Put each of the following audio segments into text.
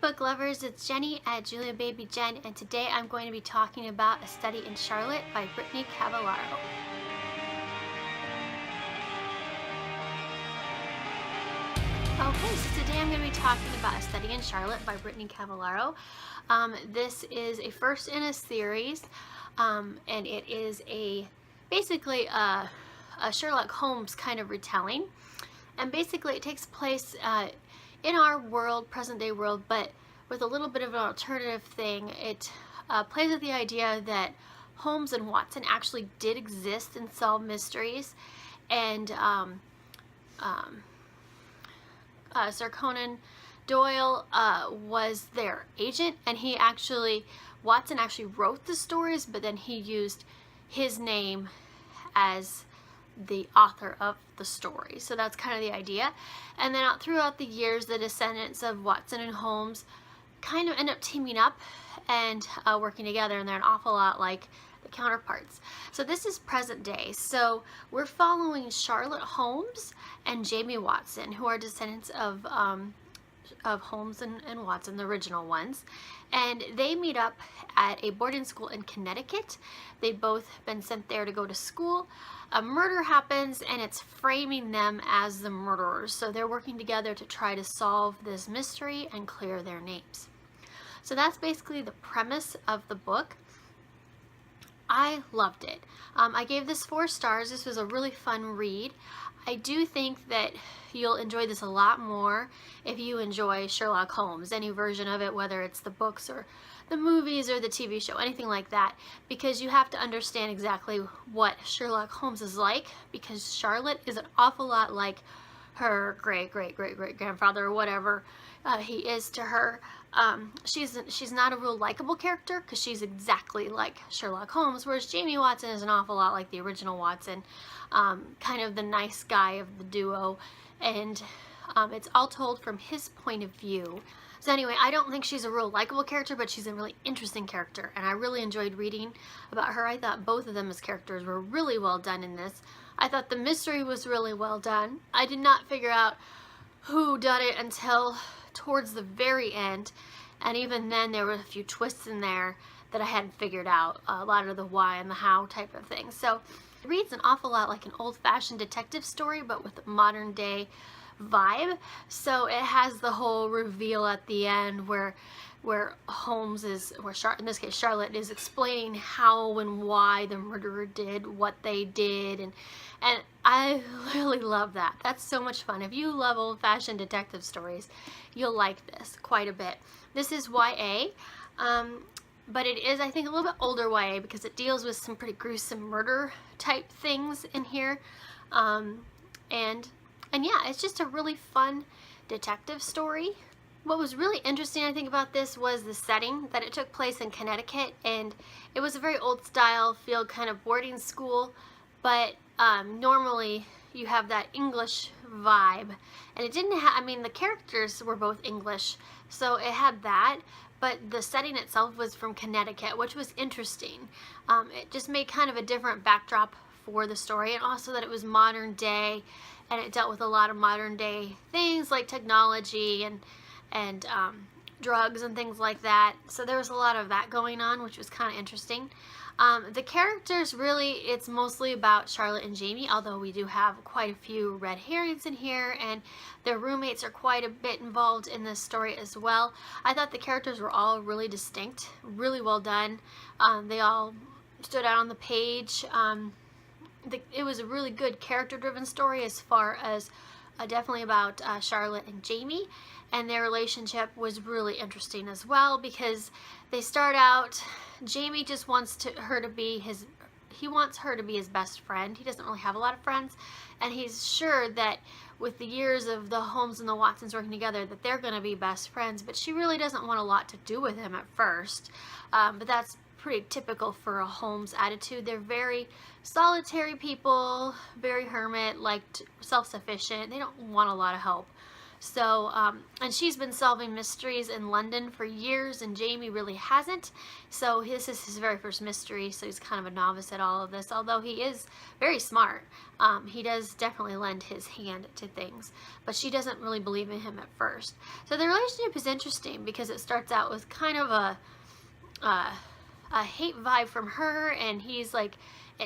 book lovers, it's Jenny at Julia Baby Jen, and today I'm going to be talking about A Study in Charlotte by Brittany Cavallaro. Okay, so today I'm going to be talking about A Study in Charlotte by Brittany Cavallaro. This is a first in a series, and it is basically a Sherlock Holmes kind of retelling. And basically it takes place in our world, present day world, but with a little bit of an alternative thing. It plays with the idea that Holmes and Watson actually did exist and solve mysteries, and Sir Conan Doyle was their agent, and Watson actually wrote the stories, but then he used his name as the author of the story. So that's kind of the idea. And then throughout the years, the descendants of Watson and Holmes kind of end up teaming up and working together, and they're an awful lot like the counterparts. So this is present day. So we're following Charlotte Holmes and Jamie Watson, who are descendants of Holmes and Watson, the original ones. And they meet up at a boarding school in Connecticut. They've both been sent there to go to school. A murder happens, and it's framing them as the murderers. So they're working together to try to solve this mystery and clear their names. So that's basically the premise of the book. I loved it. I gave this 4 stars. This was a really fun read. I do think that you'll enjoy this a lot more if you enjoy Sherlock Holmes, any version of it, whether it's the books or the movies or the TV show, anything like that, because you have to understand exactly what Sherlock Holmes is like, because Charlotte is an awful lot like her great-great-great-great-grandfather or whatever he is to her. She's not a real likable character because she's exactly like Sherlock Holmes, whereas Jamie Watson is an awful lot like the original Watson, kind of the nice guy of the duo, and it's all told from his point of view. So anyway, I don't think she's a real likable character, but she's a really interesting character, and I really enjoyed reading about her. I thought both of them as characters were really well done in this. I thought the mystery was really well done. I did not figure out who done it until towards the very end, and even then there were a few twists in there that I hadn't figured out, a lot of the why and the how type of thing. So it reads an awful lot like an old-fashioned detective story, but with a modern day vibe. So it has the whole reveal at the end where in this case Charlotte is explaining how and why the murderer did what they did, and I really love that. That's so much fun. If you love old-fashioned detective stories, you'll like this quite a bit. This is YA, but it is, I think, a little bit older YA because it deals with some pretty gruesome murder type things in here, and yeah, it's just a really fun detective story. What was really interesting, I think, about this was the setting, that it took place in Connecticut, and it was a very old style feel kind of boarding school, but normally you have that English vibe, and it didn't have, I mean, the characters were both English, so it had that, but the setting itself was from Connecticut, which was interesting. It just made kind of a different backdrop for the story, and also that it was modern day, and it dealt with a lot of modern day things like technology and drugs and things like that. So there was a lot of that going on, which was kind of interesting. The characters, really, it's mostly about Charlotte and Jamie, although we do have quite a few red herrings in here, and their roommates are quite a bit involved in this story as well. I thought the characters were all really distinct, really well done. They all stood out on the page. It was a really good character-driven story as far as definitely about Charlotte and Jamie, and their relationship was really interesting as well, because they start out, Jamie just wants her to be his best friend. He doesn't really have a lot of friends, and he's sure that with the years of the Holmes and the Watsons working together that they're going to be best friends, but she really doesn't want a lot to do with him at first, but that's pretty typical for a Holmes attitude. They're very solitary people, very hermit, like self-sufficient. They don't want a lot of help. So, and she's been solving mysteries in London for years, and Jamie really hasn't. So this is his very first mystery, so he's kind of a novice at all of this, although he is very smart. He does definitely lend his hand to things, but she doesn't really believe in him at first. So the relationship is interesting because it starts out with kind of a hate vibe from her, and he's like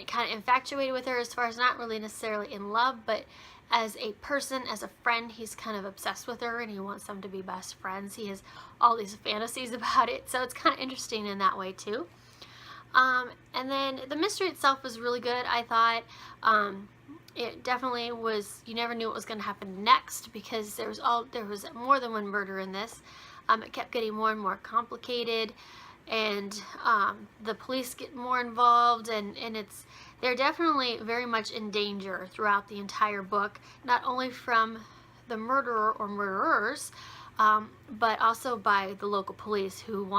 kind of infatuated with her as far as not really necessarily in love, but as a person, as a friend, he's kind of obsessed with her and he wants them to be best friends. He has all these fantasies about it, so it's kind of interesting in that way too. And then the mystery itself was really good, I thought. It definitely was, you never knew what was going to happen next because there was more than one murder in this. It kept getting more and more complicated, and the police get more involved, and they're definitely very much in danger throughout the entire book, not only from the murderer or murderers, but also by the local police who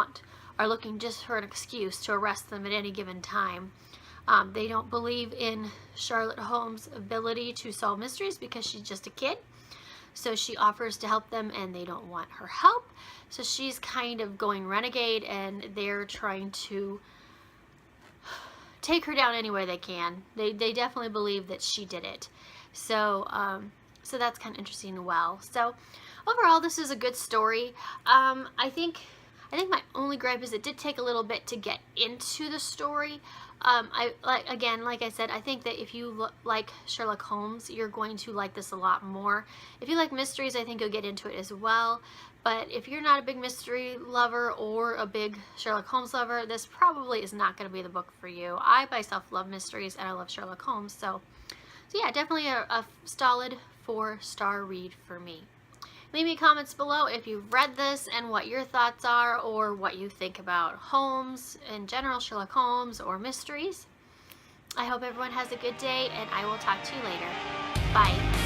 are looking just for an excuse to arrest them at any given time. They don't believe in Charlotte Holmes' ability to solve mysteries because she's just a kid. So she offers to help them and they don't want her help. So she's kind of going renegade, and they're trying to take her down any way they can. They definitely believe that she did it. So so that's kind of interesting as well. So overall, this is a good story. I think my only gripe is it did take a little bit to get into the story. Like I said, I think that if you like Sherlock Holmes, you're going to like this a lot more. If you like mysteries, I think you'll get into it as well. But if you're not a big mystery lover or a big Sherlock Holmes lover, this probably is not going to be the book for you. I myself love mysteries and I love Sherlock Holmes, so yeah, definitely a solid 4-star read for me. Leave me comments below if you've read this and what your thoughts are, or what you think about Holmes in general, Sherlock Holmes, or mysteries. I hope everyone has a good day, and I will talk to you later. Bye.